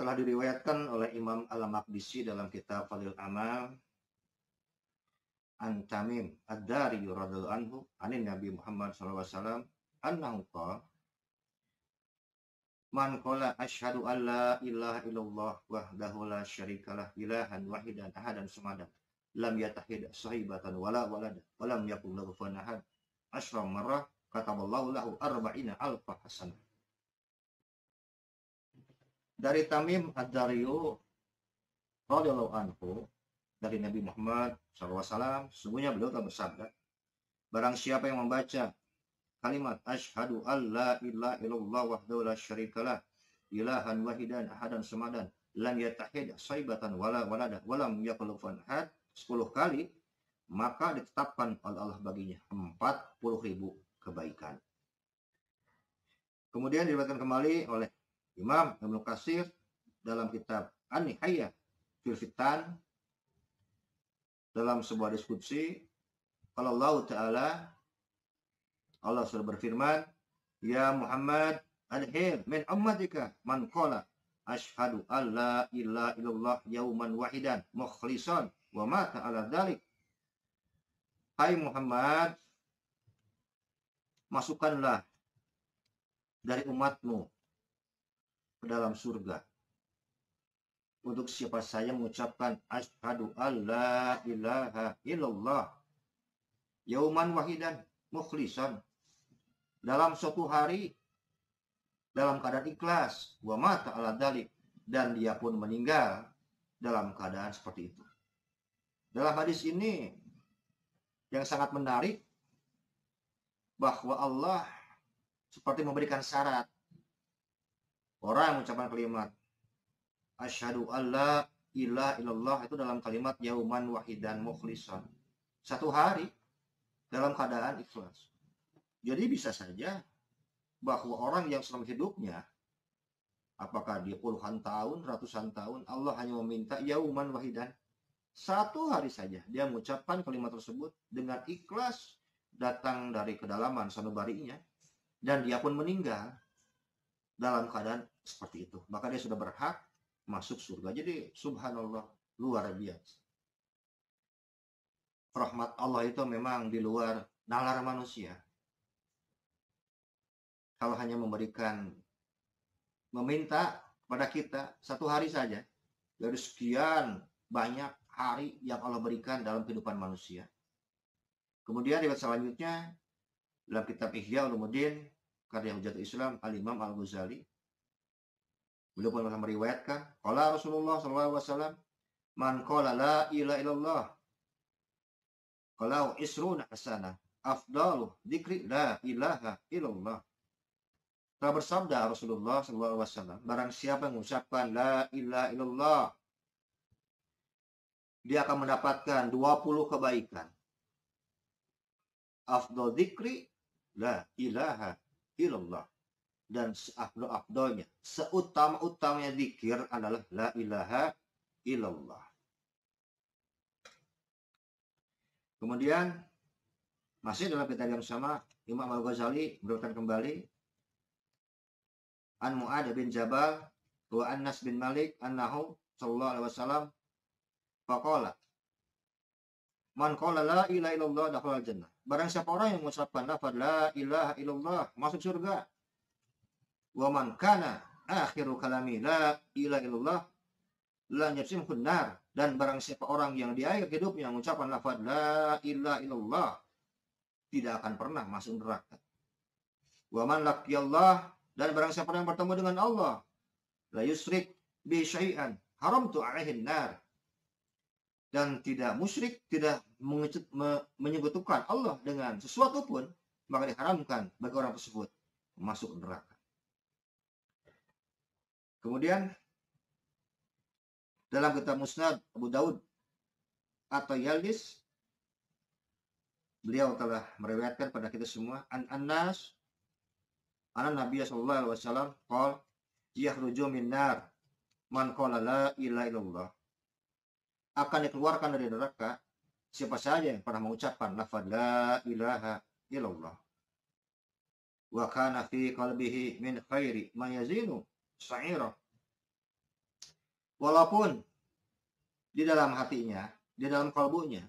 telah diriwayatkan oleh Imam Al-Maqdisi dalam kitab Fadhil Amal an Tamim Ad-Dari radhiyallahu anhu anin Nabi Muhammad sallallahu alaihi wasallam annahu qala man qala asyhadu an la ilaha illallah wahdahu la syarikalah ilahan wahidan ahadan samadan lam yatahid sahibatan wala walada wa lam yakul lahu kufuwan ahad asyra marrah kataballahu lahu arba'ina alfa hasanah. Dari Tamim Ad-Dari radhiyallahu anhu dari Nabi Muhammad SAW, sesungguhnya beliau telah bersabda, barang siapa yang membaca kalimat asyhadu alla ilaha illallah wahdahu la syarikalah ilahan wahidan ahadan samadan lam yatahid saibatan wala walada wa lam yakul kufuwan ahad 10 kali, maka ditetapkan oleh Allah baginya 40.000 kebaikan. Kemudian diriwayatkan kembali oleh Imam Ibnu Katsir dalam kitab An-Nihayah fil Fitan dalam sebuah diskusi, kalau Allah Ta'ala, Allah sudah berfirman, ya Muhammad adhir min ummatika man qala asyhadu an la ilaha illallah yauman wahidan mukhlishan wa mata ala dzalik. Hai Muhammad, masukkanlah dari umatmu ke dalam surga untuk siapa saja mengucapkan asyhadu alla ilaha illallah yauman wahidan mukhlishan, dalam suatu hari dalam keadaan ikhlas, wa mata ala dzalik, dan dia pun meninggal dalam keadaan seperti itu. Dalam hadis ini yang sangat menarik bahwa Allah seperti memberikan syarat orang yang mengucapkan kalimat asyhadu alla ilaha illallah itu dalam kalimat yauman wahidan mukhlishan, satu hari dalam keadaan ikhlas. Jadi bisa saja bahwa orang yang selama hidupnya, apakah dia puluhan tahun, ratusan tahun, Allah hanya meminta yauman wahidan, satu hari saja dia mengucapkan kalimat tersebut dengan ikhlas, datang dari kedalaman sanubarinya, dan dia pun meninggal dalam keadaan seperti itu, maka dia sudah berhak masuk surga. Jadi subhanallah, luar biasa. Rahmat Allah itu memang di luar nalar manusia. Kalau hanya meminta kepada kita satu hari saja dari sekian banyak hari yang Allah berikan dalam kehidupan manusia. Kemudian riwayat selanjutnya dalam kitab Ihya Ulumuddin karya Hujatul Islam Al-Imam Al-Ghazali, beliau pun telah meriwayatkan, qala Rasulullah sallallahu alaihi wasallam, man qala la ilaha illallah qalau isruna hasanah afdalu dzikri la ilaha illallah. Telah bersabda Rasulullah sallallahu alaihi wasallam, barang siapa yang mengucapkan la ilaha illallah, dia akan mendapatkan 20 kebaikan. Afdal dzikri la ilaha illallah, dan seafdal-afdalnya, seutama-utamanya zikir adalah la ilaha illallah. Kemudian masih dalam kitab yang sama, Imam Al-Ghazali meriwayatkan kembali an Mu'adz bin Jabal wa Anas bin Malik annahu sallallahu alaihi wasallam faqala man qala la ilaha illallah dakhala al-jannah. Barang siapa orang yang mengucapkan lafaz la ilaha illallah masuk surga. Wa man kana akhiru kalami la ilaha illallah la yajimhun nar. Dan barang siapa orang yang di akhir hidupnya mengucapkan lafaz la ilaha illallah tidak akan pernah masuk neraka. Wa man laqiyallah, dan barang siapa yang bertemu dengan Allah, la yusrik bi syai'an haramtu alaihin nar, dan tidak musyrik, tidak menyekutukan Allah dengan sesuatu pun, maka diharamkan bagi orang tersebut masuk neraka. Kemudian dalam kitab Musnad Abu Daud atau Yaldis, beliau telah meriwayatkan pada kita semua an Anas anna Nabi sallallahu alaihi wasallam qala yakhruju min nar man qala la ilaha illallah, akan dikeluarkan dari neraka siapa saja yang pernah mengucapkan lafaz la ilaha illallah. Wa kana fi qalbihi min khairi ma yazinu sa'ira, Walaupun di dalam hatinya, di dalam kalbunya,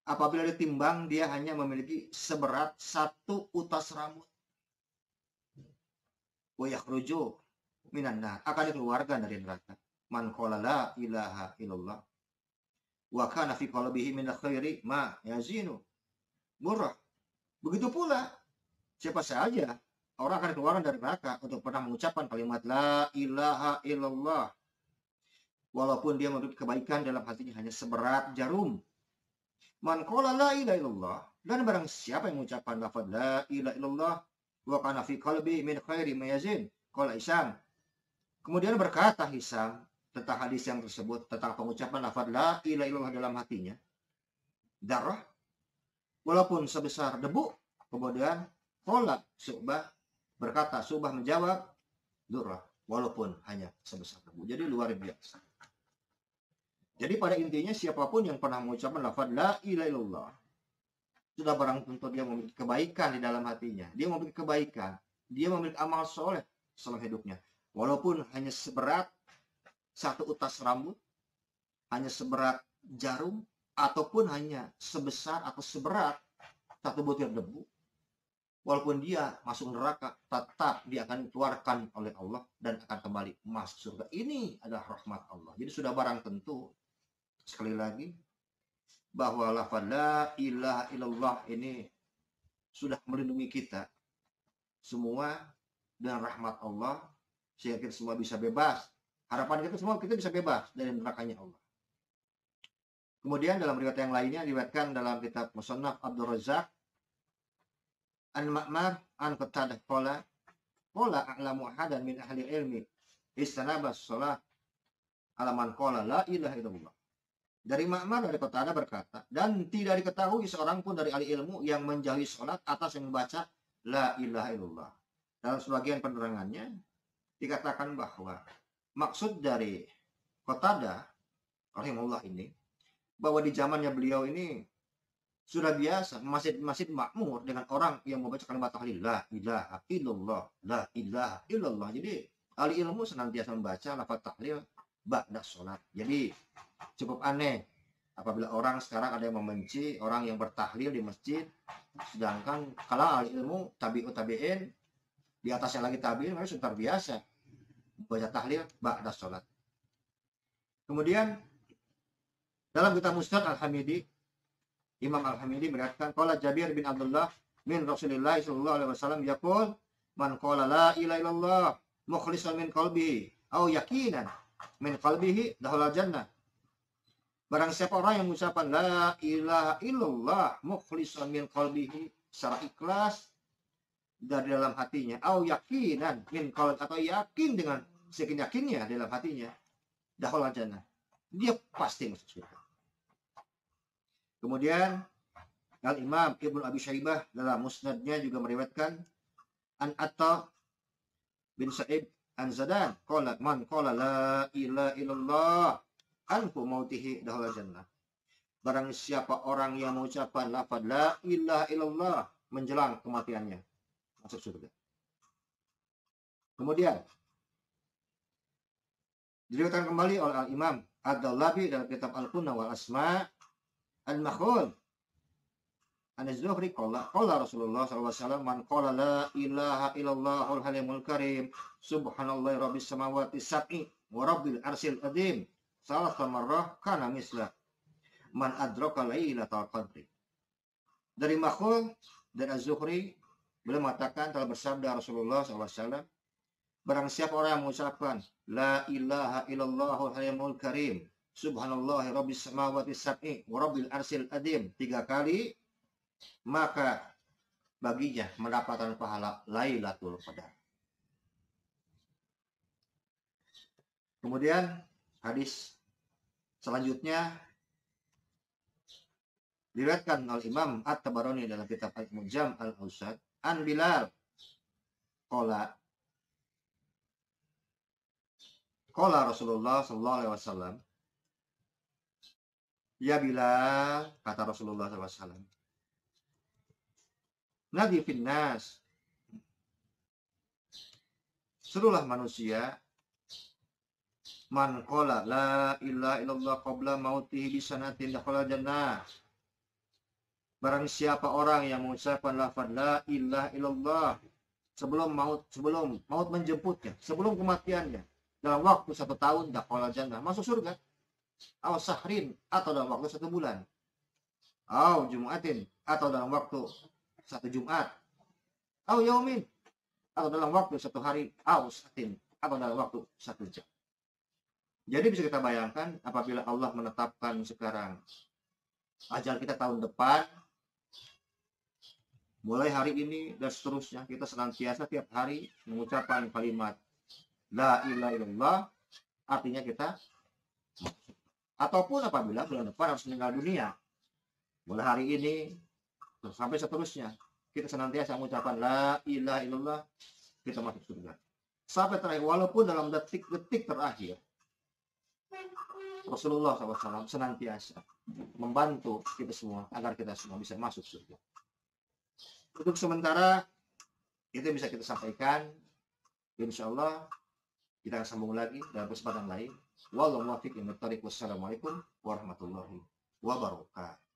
apabila ditimbang dia hanya memiliki seberat 1 utas rambut. Wa yakhruju minan nar, akan dikeluarkan dari neraka. Man qala la ilaha illallah wa kana fi qalbihi min khairi ma yazinu murrah. Begitu pula siapa saja orang akan dikeluarkan dari neraka untuk pernah mengucapkan kalimat la ilaha illallah walaupun dia memiliki kebaikan dalam hatinya hanya seberat jarum. Man qala la ilaha illallah, dan barang siapa yang mengucapkan lafaz la ilaha illallah wa kana fi qalbi min khairi ma yazin. Qala Hisam, kemudian berkata Hisam tentang hadis yang tersebut, tentang pengucapan lafaz la ilaha illallah dalam hatinya, darah walaupun sebesar debu. Kemudian qala Syu'bah, berkata Syu'bah menjawab, durrah, walaupun hanya sebesar debu. Jadi luar biasa. Jadi pada intinya siapapun yang pernah mengucapkan lafaz la ilaha illallah, sudah barang tentu dia memiliki kebaikan di dalam hatinya. Dia memiliki kebaikan, dia memiliki amal soleh selama hidupnya. Walaupun hanya seberat 1 utas rambut, hanya seberat jarum, ataupun hanya sebesar atau seberat 1 butir debu. Walaupun dia masuk neraka, tetap dia akan dikeluarkan oleh Allah dan akan kembali masuk surga. Ini adalah rahmat Allah. Jadi sudah barang tentu, sekali lagi, bahwa lafaz la ilaha illallah ini sudah melindungi kita semua dengan rahmat Allah, sehingga kita semua bisa bebas. Harapan kita semua kita bisa bebas dari nerakanya Allah. Kemudian dalam riwayat yang lainnya diriwayatkan dalam kitab Musannaf Abdul Razzaq an Ma'mar an Qatadah qala a'lamu ahadan min ahli ilmi istanaba shalah ala man qala la ilaha illallah. Dari Ma'mar dari Qatadah berkata, dan tidak diketahui seorang pun dari ahli ilmu yang menjauhi salat atas yang membaca la ilaha illallah. Dalam sebagian penerangannya dikatakan bahwa maksud dari Qatadah rahimahullah ini, bahwa di zamannya beliau ini sudah biasa masjid-masjid makmur dengan orang yang membaca kalimat tahlil la ilaha illallah, la ilaha illallah. Jadi ahli ilmu senantiasa membaca lafaz tahlil ba'da sholat. Jadi cukup aneh apabila orang sekarang ada yang membenci orang yang bertahlil di masjid, sedangkan kalau ahli ilmu tabi'ut tabi'in di atasnya lagi tabi'in, mereka sudah biasa baca tahlil ba'da sholat. Kemudian dalam kitab Musnad Al-Hamidi, Imam Al-Hamidi meriwayatkan qala Jabir bin Abdullah min Rasulillah sallallahu alaihi wasallam yaqul man qala la ilaha illallah mukhlishan min qalbihi aw yaqinan min qalbihi dakhala jannah. Barang siapa orang yang mengucapkan la ilaha illallah mukhlishan min qalbihi, secara ikhlas dari dalam hatinya, aw yaqinan min qalbihi, atau yakin dengan seyakin-yakinnya dalam hatinya, dakhala jannah, dia pasti masuk surga. Kemudian Al-Imam Ibnu Abi Syaibah dalam musnadnya juga meriwayatkan an Atta bin Sa'ib an Zadan qala man qala la ilaha illallah anfu mautihi dakhala jannah. Barang siapa orang yang mengucapkan lafaz la ilaha illallah menjelang kematiannya, masuk surga. Kemudian diriwayatkan kembali oleh Al-Imam Ad-Daulabi dalam kitab Al-Kunnah wal Asma' Al-Makhul Az-Zuhri qala Rasulullah sallallahu alaihi wasallam man qala la ilaha illallahul halimul karim subhanallahi rabbis samawati sab'i wa rabbil arsyil azim salasa marrah kana misla man adraka lailatul qadri. Dari Makhul dan Az-Zuhri beliau mengatakan, telah bersabda Rasulullah SAW, barang siapa orang yang mengucapkan la ilaha illallahul halimul karim subhanallahi rabbis samawati sab'i wa rabbil arsyil azim 3 kali, maka baginya mendapatkan pahala Lailatul Qadar. Kemudian hadis selanjutnya diriwayatkan oleh Imam At-Tabarani dalam kitab Al-Mujam Al-Ausad an Bilal qala Rasulullah sallallahu alaihi wasallam, ya Bilal, kata Rasulullah SAW, nadi finnas, serulah manusia Man qala la ilaha illallah qabla mautihi bisanatin dakhala jannah. Barang siapa orang yang mengucapkan lafaz la ilaha illallah sebelum maut menjemputnya, sebelum kematiannya, dalam waktu 1 tahun dakhala jannah, masuk surga. Aw sahrin, atau dalam waktu 1 bulan. Aw jumu'atin, atau dalam waktu 1 Jumat. Aw yaumin, atau dalam waktu 1 hari. Aw satin, atau dalam waktu 1 jam. Jadi bisa kita bayangkan apabila Allah menetapkan sekarang ajal kita tahun depan, mulai hari ini dan seterusnya, kita senantiasa tiap hari mengucapkan kalimat la ilaha illallah, artinya kita, ataupun apabila bulan depan harus meninggal dunia, mulai hari ini sampai seterusnya, kita senantiasa mengucapkan la ilaha illallah, kita masuk surga. Sampai terakhir, walaupun dalam detik-detik terakhir, Rasulullah SAW senantiasa membantu kita semua agar kita semua bisa masuk surga. Untuk sementara itu bisa kita sampaikan. Insya Allah kita akan sambung lagi dalam kesempatan lain. Wallahu muwaffiq. Wassalamualaikum warahmatullahi wabarakatuh.